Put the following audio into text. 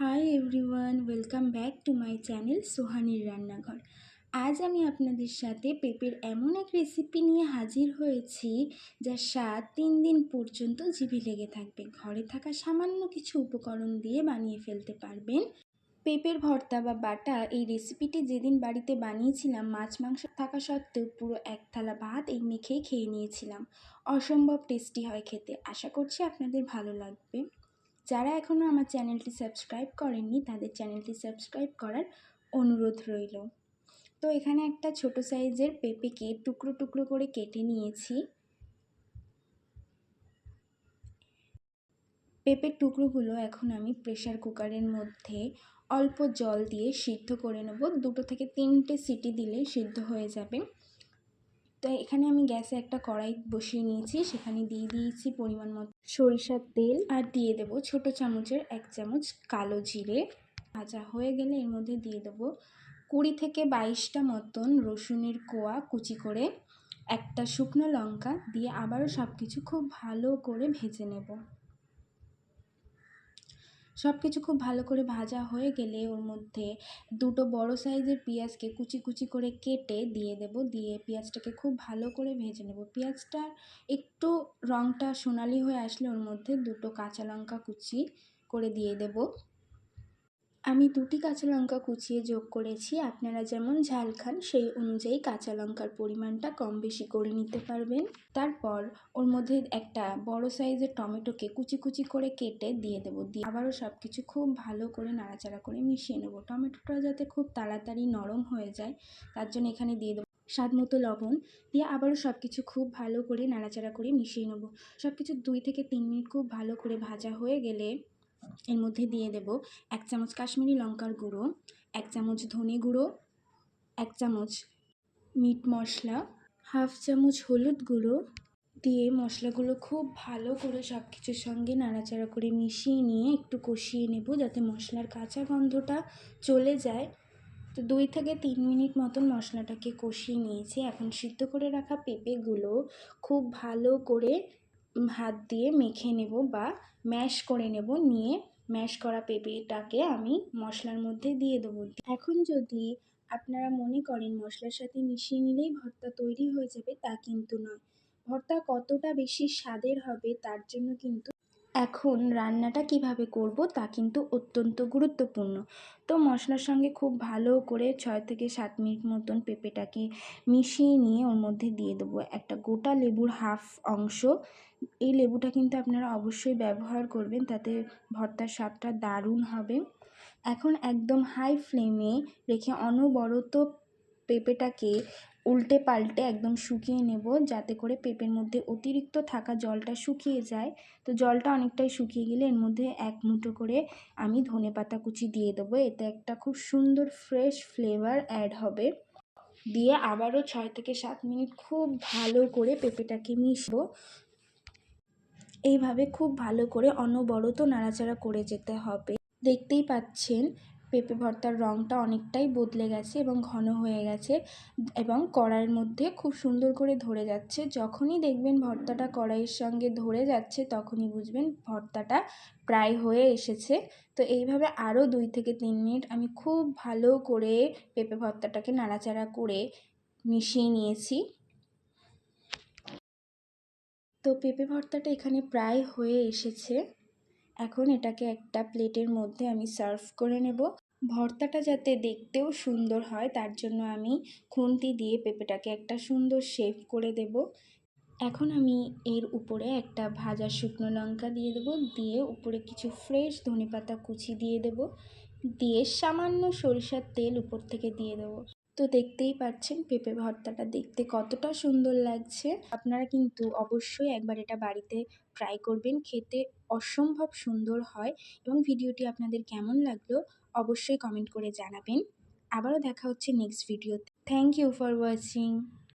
High everyone, welcome back to my channel সোহানির রান্নাঘর। আজ আমি আপনাদের সাথে পেঁপের এমন এক রেসিপি নিয়ে হাজির হয়েছি যার স্বাদ 3 দিন পর্যন্ত জিভে লেগে থাকবে। ঘরে থাকা সামান্য কিছু উপকরণ দিয়ে বানিয়ে ফেলতে পারবেন পেঁপের ভর্তা বা বাটা। এই রেসিপিটি যেদিন বাড়িতে বানিয়েছিলাম, মাছ মাংস থাকা সত্ত্বেও পুরো এক থালা ভাত এই মেখেই খেয়ে নিয়েছিলাম। অসম্ভব টেস্টি হয় খেতে। আশা করছি আপনাদের ভালো লাগবে। যারা এখনও আমার চ্যানেলটি সাবস্ক্রাইব করেননি তাদের চ্যানেলটি সাবস্ক্রাইব করার অনুরোধ রইল। তো এখানে একটা ছোট সাইজের পেঁপেকে টুকরো টুকরো করে কেটে নিয়েছি। পেঁপের টুকরোগুলো এখন আমি প্রেসার কুকারের মধ্যে অল্প জল দিয়ে সিদ্ধ করে নেব। 2 থেকে 3টে সিটি দিলে সিদ্ধ হয়ে যাবে। তো এখানে আমি গ্যাসে একটা কড়াই বসিয়ে নিয়েছি, সেখানে দিয়ে দিয়েছি পরিমাণ মতো সরিষার তেল, আর দিয়ে দেবো ছোট চামচের 1 চামচ কালো জিরে। ভাজা হয়ে গেলে এর মধ্যে দিয়ে দেবো 20 থেকে 22টা মতন রসুনের কোয়া কুচি করে, একটা শুকনো লঙ্কা দিয়ে আবারও সব কিছু খুব ভালো করে ভেজে নেব। সব কিছু খুব ভালো করে ভাজা হয়ে গেলে ওর মধ্যে 2টো বড় সাইজের পেঁয়াজকে কুচি কুচি করে কেটে দিয়ে দেব। দিয়ে পেঁয়াজটাকে খুব ভালো করে ভেজে নেব। পেঁয়াজটা একটু রঙটা সোনালি হয়ে আসলে ওর মধ্যে 2টো কাঁচা লঙ্কা কুচি করে দিয়ে দেব। আমি 2টি কাঁচা লঙ্কা কুচিয়ে যোগ করেছি। আপনারা যেমন ঝাল খান সেই অনুযায়ী কাঁচা লঙ্কার পরিমাণটা কম বেশি করে নিতে পারবেন। তারপর ওর মধ্যে একটা বড় সাইজের টমেটোকে কুচি কুচি করে কেটে দিয়ে দেবো। দিয়ে আবারও সব কিছু খুব ভালো করে নাড়াচাড়া করে মিশিয়ে নেব। টমেটোটা যাতে খুব তাড়াতাড়ি নরম হয়ে যায় তার জন্য এখানে দিয়ে দেবো স্বাদ মতো লবণ। দিয়ে আবারও সব কিছু খুব ভালো করে নাড়াচাড়া করে মিশিয়ে নেব। সব কিছু 2 থেকে 3 মিনিট খুব ভালো করে ভাজা হয়ে গেলে এর মধ্যে দিয়ে দেব 1 চামচ কাশ্মীরি লঙ্কার গুঁড়ো, 1 চামচ ধনে গুঁড়ো, 1 চামচ মিট মশলা, হাফ চামচ হলুদ গুঁড়ো দিয়ে মশলাগুলো খুব ভালো করে সব কিছুর সঙ্গে নাড়াচাড়া করে মিশিয়ে নিয়ে একটু কষিয়ে নেব যাতে মশলার কাঁচা গন্ধটা চলে যায়। তো 2 থেকে 3 মিনিট মতন মশলাটাকে কষিয়ে নিয়েছি। এখন সিদ্ধ করে রাখা পেঁপেগুলো খুব ভালো করে হাত দিয়ে মেখে নেব বা ম্যাশ করে নেব। নিয়ে ম্যাশ করা পেঁপেটাকে আমি মশলার মধ্যে দিয়ে দেবো। এখন যদি আপনারা মনে করেন মশলার সাথে মিশিয়ে নিলেই ভর্তা তৈরি হয়ে যাবে, তা কিন্তু নয়। ভর্তা কতটা বেশি স্বাদের হবে তার জন্য কিন্তু এখন রান্নাটা কিভাবে করব তা কিন্তু অত্যন্ত গুরুত্বপূর্ণ। তো মশলার সঙ্গে খুব ভালো করে 6 থেকে 7 মিনিট মতন পেঁপেটাকে মিশিয়ে নিয়ে ওর মধ্যে দিয়ে দেবো একটা গোটা লেবুর হাফ অংশ। এই লেবুটা কিন্তু আপনারা অবশ্যই ব্যবহার করবেন, তাতে ভর্তার স্বাদটা দারুণ হবে। এখন একদম হাই ফ্লেমে রেখে অনবরত পেঁপেটাকে উল্টে পাল্টে একদম শুকিয়ে নেব, যাতে করে পেঁপের মধ্যে অতিরিক্ত থাকা জলটা শুকিয়ে যায়। তো জলটা অনেকটাই শুকিয়ে গেলে এর মধ্যে 1 মুঠো করে আমি ধনেপাতা কুচি দিয়ে দেবো। এতে একটা খুব সুন্দর ফ্রেশ ফ্লেভার অ্যাড হবে। দিয়ে আবারও 6 থেকে 7 মিনিট খুব ভালো করে পেঁপেটাকে মিশবো। এইভাবে খুব ভালো করে অনবরত নাড়াচাড়া করে যেতে হবে। দেখতেই পাচ্ছেন পেঁপে ভর্তার রঙটা অনেকটাই বদলে গেছে এবং ঘন হয়ে গেছে এবং কড়াইয়ের মধ্যে খুব সুন্দর করে ধরে যাচ্ছে। যখনই দেখবেন ভর্তাটা কড়াইয়ের সঙ্গে ধরে যাচ্ছে তখনই বুঝবেন ভর্তাটা প্রায় হয়ে এসেছে। তো এইভাবে আরও 2 থেকে 3 মিনিট আমি খুব ভালো করে পেঁপে ভর্তাটাকে নাড়াচাড়া করে মিশিয়ে নিয়েছি। তো পেঁপে ভর্তাটা এখানে প্রায় হয়ে এসেছে। এখন এটাকে একটা প্লেটের মধ্যে আমি সার্ভ করে নেব। ভর্তাটা যাতে দেখতেও সুন্দর হয় তার জন্য আমি খুন্তি দিয়ে পেঁপেটাকে একটা সুন্দর শেপ করে দেব। এখন আমি এর উপরে একটা ভাজা শুকনো লঙ্কা দিয়ে দেবো। দিয়ে উপরে কিছু ফ্রেশ ধনেপাতা কুচি দিয়ে দেব। দিয়ে সামান্য সরিষার তেল উপর থেকে দিয়ে দেবো। তো দেখতেই পাচ্ছেন পেঁপে ভর্তাটা দেখতে কতটা সুন্দর লাগছে। আপনারা কিন্তু অবশ্যই একবার এটা বাড়িতে ট্রাই করবেন, খেতে অসম্ভব সুন্দর হয়। এবং ভিডিওটি আপনাদের কেমন লাগলো অবশ্যই কমেন্ট করে জানাবেন। আবারও দেখা হচ্ছে নেক্সট ভিডিওতে। Thank you for watching.